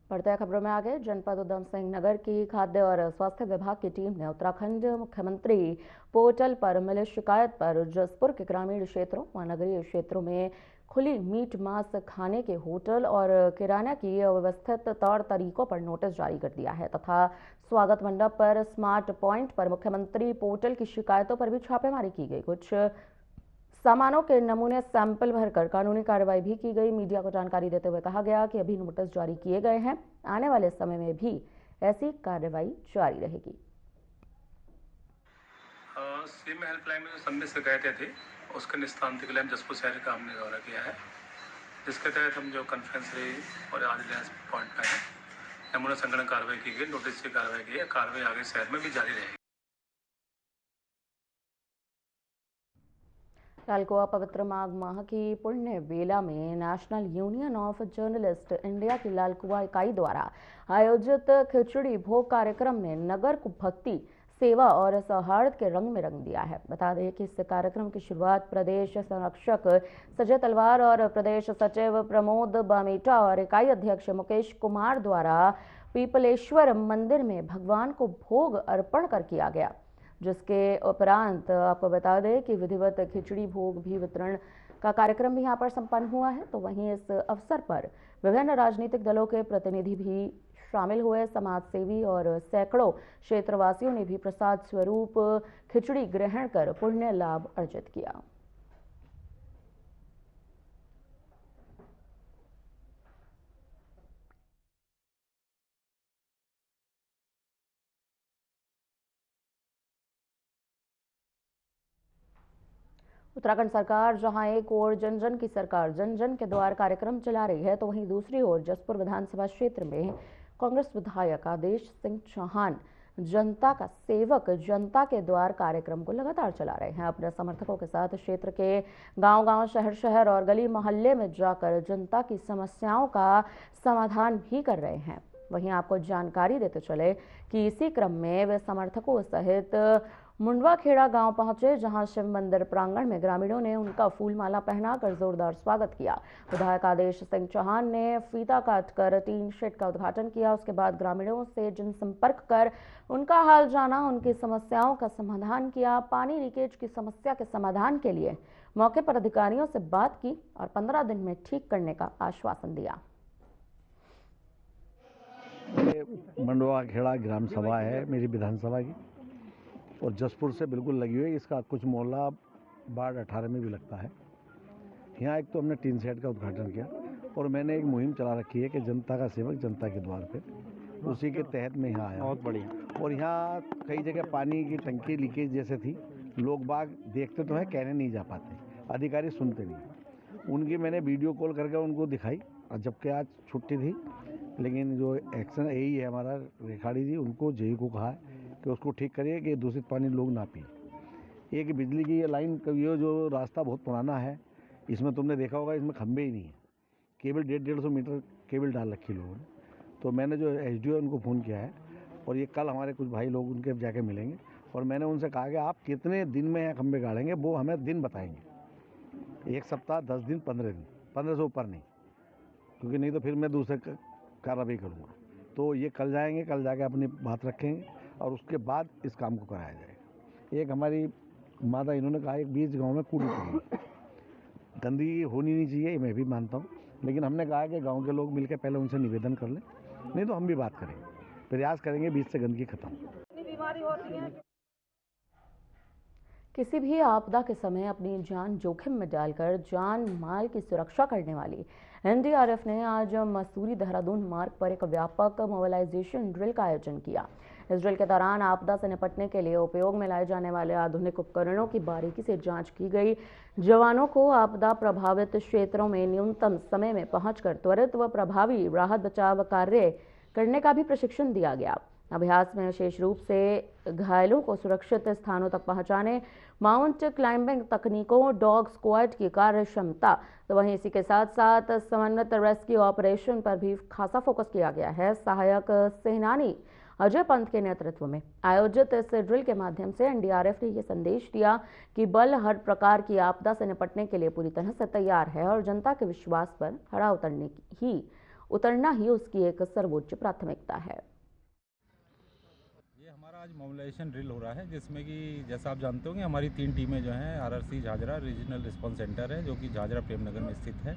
बढ़ते खबरों में आगे, जनपद उधम सिंह नगर की खाद्य और स्वास्थ्य विभाग की टीम ने उत्तराखंड मुख्यमंत्री पोर्टल पर मिली शिकायत पर जसपुर के ग्रामीण क्षेत्रों व नगरीय क्षेत्रों में खुली मीट मांस खाने के होटल और किराना की अव्यवस्थित तौर तरीकों पर नोटिस जारी कर दिया है तथा स्वागत मंडप पर स्मार्ट पॉइंट पर मुख्यमंत्री पोर्टल की शिकायतों पर भी छापेमारी की गई। कुछ सामानों के नमूने सैंपल भरकर कानूनी कार्रवाई भी की गई। मीडिया को जानकारी देते हुए कहा गया कि अभी नोटिस जारी किए गए हैं, आने वाले समय में भी ऐसी कार्रवाई जारी रहेगी। सीएम हेल्पलाइन में जो संबंधित शिकायतें थी उसके निस्तारण के लिए हम जसपुर शहर का हमने दौरा किया है, जिसके तहत हम जो कॉन्फ्रेंस रही और आज पॉइंट पर है नमूना संग्रहण कार्रवाई की गई, नोटिस की कार्रवाई की है। कार्रवाई आगे शहर में भी जारी रहेगी। कल को पवित्र माघ माह की पुण्य बेला में national union of journalist India की लाल कुआं इकाई द्वारा आयोजित खिचड़ी भोग कार्यक्रम ने नगर को भक्ति, सेवा और सौहार्द के रंग में रंग दिया है। बता दें कि इस कार्यक्रम की शुरुआत प्रदेश संरक्षक संजय तलवार और प्रदेश सचिव प्रमोद बामेटा और इकाई अध्यक्ष मुकेश कुमार द्वारा पीपलेश्वर मंदिर में भगवान को भोग अर्पण कर किया गया, जिसके उपरांत आपको बता दें कि विधिवत खिचड़ी भोग भी वितरण का कार्यक्रम भी यहाँ पर संपन्न हुआ है। तो वहीं इस अवसर पर विभिन्न राजनीतिक दलों के प्रतिनिधि भी शामिल हुए। समाज सेवी और सैकड़ों क्षेत्रवासियों ने भी प्रसाद स्वरूप खिचड़ी ग्रहण कर पुण्य लाभ अर्जित किया। उत्तराखंड सरकार जहां एक ओर जन जन की सरकार जन जन के द्वार कार्यक्रम चला रही है, तो वहीं दूसरी ओर जसपुर विधानसभा क्षेत्र में कांग्रेस विधायक आदेश सिंह चौहान जनता का सेवक जनता के द्वार कार्यक्रम को लगातार चला रहे हैं। अपने समर्थकों के साथ क्षेत्र के गांव-गांव, शहर-शहर और गली मोहल्ले में जाकर जनता की समस्याओं का समाधान भी कर रहे हैं। वहीं आपको जानकारी देते चले कि इसी क्रम में वे समर्थकों सहित मुंडवाखेड़ा गांव पहुंचे, जहां शिव मंदिर प्रांगण में ग्रामीणों ने उनका फूलमाला पहनाकर जोरदार स्वागत किया। विधायक आदेश सिंह चौहान ने फीता काटकर टीन शेड का उद्घाटन किया। उसके बाद ग्रामीणों से जनसंपर्क कर उनका हाल जाना, उनकी समस्याओं का समाधान किया। पानी लीकेज की समस्या के समाधान के लिए मौके पर अधिकारियों से बात की और 15 दिन में ठीक करने का आश्वासन दिया। मुंडवाखेड़ा ग्राम सभा है मेरी विधानसभा की और जसपुर से बिल्कुल लगी हुई है। इसका कुछ मोहल्ला वार्ड 18 में भी लगता है। यहाँ एक तो हमने टीन सेट का उद्घाटन किया और मैंने एक मुहिम चला रखी है कि जनता का सेवक जनता के द्वार पे, उसी के तहत मैं यहाँ आया। बहुत बढ़िया। और यहाँ कई जगह पानी की टंकी लीकेज जैसे थी, लोग बाग देखते तो हैं, कहने नहीं जा पाते, अधिकारी सुनते नहीं। उनकी मैंने वीडियो कॉल करके उनको दिखाई, और जबकि आज छुट्टी थी, लेकिन जो एक्शन यही है हमारा रेखाड़ी जी, उनको जेई को कहा है कि उसको ठीक करिए कि दूषित पानी लोग ना पिए। एक बिजली की लाइन, ये जो रास्ता बहुत पुराना है, इसमें तुमने देखा होगा इसमें खंभे ही नहीं है, केवल 150-150 मीटर केबल डाल रखी लोगों ने। तो मैंने जो एसडीओ उनको फ़ोन किया है और ये कल हमारे कुछ भाई लोग उनके जाके मिलेंगे और मैंने उनसे कहा कि आप कितने दिन में यहाँ खंभे गाड़ेंगे, वो हमें दिन बताएंगे। 1 सप्ताह, 10 दिन, 15 दिन, 15 से ऊपर नहीं, क्योंकि नहीं तो फिर मैं दूसरे कार्रवाई करूँगा। तो ये कल जाएंगे, कल जाके अपनी बात रखेंगे और उसके बाद इस काम को कराया जाएगा। एक हमारी माता, इन्होंने कहा एक 20 गांव में कूड़ी पड़ी, गंदगी होनी नहीं चाहिए, मैं भी मानता हूँ, लेकिन हमने कहा कि गांव के लोग मिलकर पहले उनसे निवेदन कर लें, नहीं तो हम भी बात करेंगे, प्रयास करेंगे बीच से गंदगी खत्म। बीमारी होती है। किसी भी आपदा के समय अपनी जान जोखिम में डालकर जान माल की सुरक्षा करने वाली एनडीआरएफ ने आज मसूरी देहरादून मार्ग पर एक व्यापक मोबिलाइजेशन ड्रिल का आयोजन किया। इस ड्रिल के दौरान आपदा से निपटने के लिए उपयोग में लाए जाने वाले आधुनिक उपकरणों की बारीकी से जांच की गई। जवानों को आपदा प्रभावित क्षेत्रों में न्यूनतम समय में पहुंचकर त्वरित व प्रभावी राहत बचाव कार्य करने का भी प्रशिक्षण दिया गया। अभ्यास में विशेष रूप से घायलों को सुरक्षित स्थानों तक पहुंचाने, माउंट क्लाइंबिंग तकनीकों, डॉग स्क्वाड की कार्य क्षमता, तो वहीं इसी के साथ साथ समन्वित रेस्क्यू ऑपरेशन पर भी खासा फोकस किया गया है। सहायक सेनानी अजय पंत के नेतृत्व में आयोजित इस ड्रिल के माध्यम से एनडीआरएफ ने यह संदेश दिया कि बल हर प्रकार की आपदा से निपटने के लिए पूरी तरह से तैयार है और जनता के विश्वास पर खरा उतरने ही उतरना ही उसकी एक सर्वोच्च प्राथमिकता है। ये हमारा आज मोबिलाइजेशन ड्रिल हो रहा है, जिसमें कि जैसा आप जानते होंगे हमारी 3 टीमें जो हैं RRC Jhajhra regional response centre है, जो कि झाझरा प्रेमनगर में स्थित है।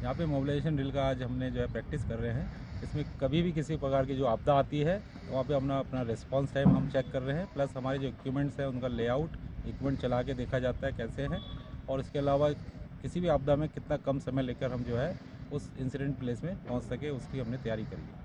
यहाँ पे मोबिलाइजेशन ड्रिल का आज हमने जो है प्रैक्टिस कर रहे हैं। इसमें कभी भी किसी प्रकार की जो आपदा आती है तो वहाँ पे अपना रिस्पांस टाइम हम चेक कर रहे हैं, प्लस हमारे जो इक्विपमेंट्स हैं उनका लेआउट इक्विपमेंट चला के देखा जाता है कैसे हैं, और इसके अलावा किसी भी आपदा में कितना कम समय लेकर हम जो है उस इंसिडेंट प्लेस में पहुँच सके, उसकी हमने तैयारी करी है।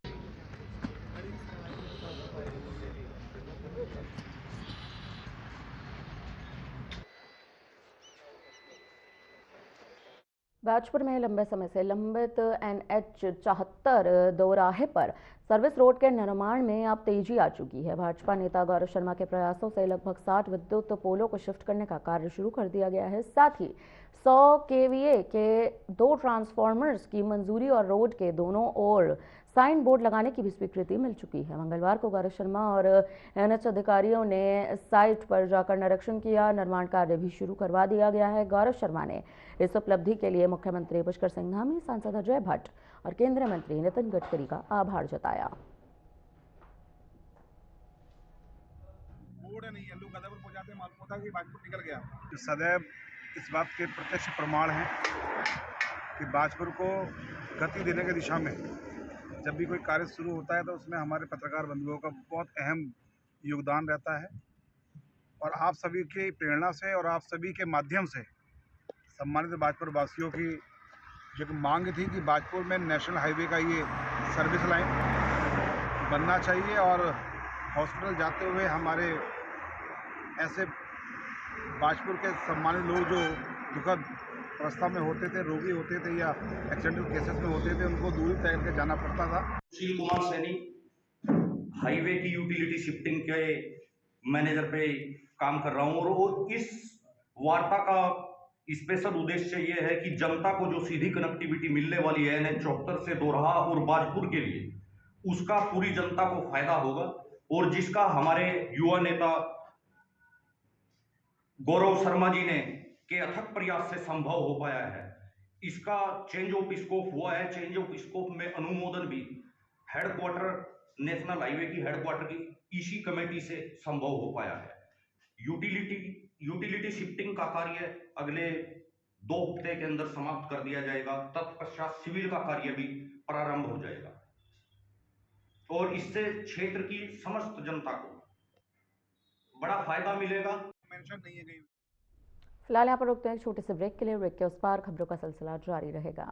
भाजपुर में लंबे समय से लंबित NH 74 दोराहे पर सर्विस रोड के निर्माण में अब तेजी आ चुकी है। भाजपा नेता गौरव शर्मा के प्रयासों से लगभग 60 विद्युत पोलों को शिफ्ट करने का कार्य शुरू कर दिया गया है। साथ ही 100 kVA के 2 ट्रांसफार्मर्स की मंजूरी और रोड के दोनों ओर साइन बोर्ड लगाने की भी स्वीकृति मिल चुकी है। मंगलवार को गौरव शर्मा और NH अधिकारियों ने साइट पर जाकर निरीक्षण किया। निर्माण कार्य भी शुरू करवा दिया गया है। गौरव शर्मा ने इस उपलब्धि के लिए मुख्यमंत्री पुष्कर सिंह धामी, सांसद अजय भट्ट और केंद्रीय मंत्री नितिन गडकरी का आभार जताया। बोर्ड नहीं है, लोग गदापुर पहुंचाते हैं, मालूम होता है कि भाजपुर निकल गया। सदैव इस बात के प्रत्यक्ष प्रमाण हैं कि भाजपुर को गति देने की दिशा में जब भी कोई कार्य शुरू होता है तो उसमें हमारे पत्रकार बंधुओं का बहुत अहम योगदान रहता है, और आप सभी की प्रेरणा से और आप सभी के माध्यम से सम्मानित भाजपुर वासियों की जो मांग थी कि भाजपुर में नेशनल हाईवे का ये सर्विस लाइन बनना चाहिए, और हॉस्पिटल जाते हुए हमारे ऐसे भाजपुर के सम्मानित लोग जो दुखद अवस्था में होते थे, रोगी होते थे या एक्सीडेंटल केसेस में होते थे, उनको दूरी तय करके जाना पड़ता था। सुशील कुमार सैनी हाईवे की यूटिलिटी शिफ्टिंग के मैनेजर पे काम कर रहा हूँ, और इस वार्ता का स्पेशल उद्देश्य ये है कि जनता को जो सीधी कनेक्टिविटी मिलने वाली है NH 74 से दोरहा और बाजपुर के लिए, उसका पूरी जनता को फायदा होगा, और जिसका हमारे युवा नेता गौरव शर्मा जी ने के अथक प्रयास से संभव हो पाया है। इसका चेंज ऑफ स्कोप हुआ है। चेंज ऑफ स्कोप में अनुमोदन भी हेडक्वार्टर नेशनल हाईवे की हेडक्वार्टर की EC कमेटी से संभव हो पाया है। यूटिलिटी शिफ्टिंग का कार्य अगले 2 हफ्ते के अंदर समाप्त कर दिया जाएगा। तत्पश्चात सिविल का कार्य भी प्रारंभ हो जाएगा, और इससे क्षेत्र की समस्त जनता को बड़ा फायदा मिलेगा। मेंशन नहीं है कहीं। फिलहाल यहाँ पर रुकते हैं एक छोटे से ब्रेक के लिए। ब्रेक के उस पार खबरों का सिलसिला जारी रहेगा।